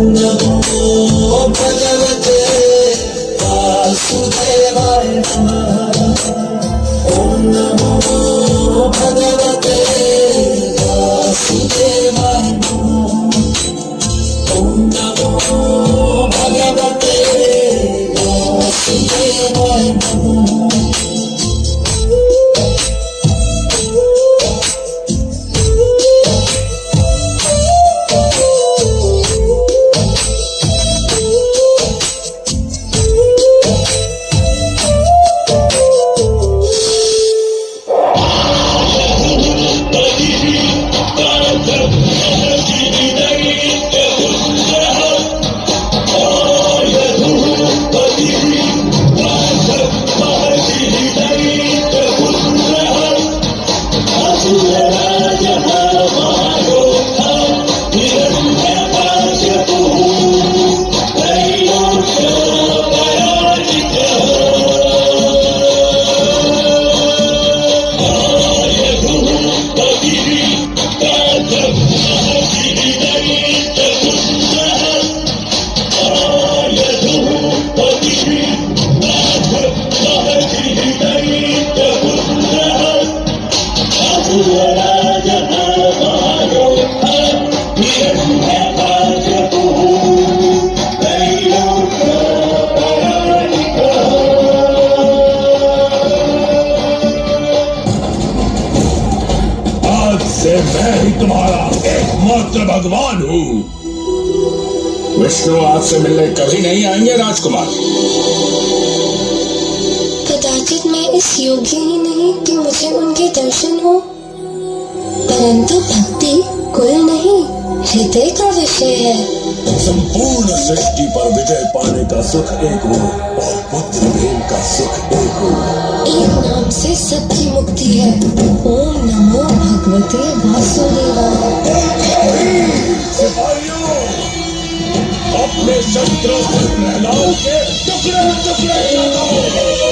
नमो भगवते वासुदेवाय नमः। ओम नमो भगवते वासुदेवाय नमः। ओम नमो भगवते वासुदेवाय नमः। मैं ही तुम्हारा एकमात्र भगवान हूँ। विष्णु आपसे मिलने कभी नहीं आएंगे राजकुमार। कदाचित मैं इस योग्य ही नहीं कि मुझे उनके दर्शन हो, परंतु भक्ति कुल नहीं हृदय का विषय है। संपूर्ण सृष्टि पर विजय पाने का सुख एक हो और पुत्र प्रेम का सुख एक हो। एक नाम से सबकी मुक्ति है। ओम नमो भगवते वासुदेवाय। सिपाहियों, अपने शस्त्रों से प्रहलाद के टुकड़े टुकड़े कर दो।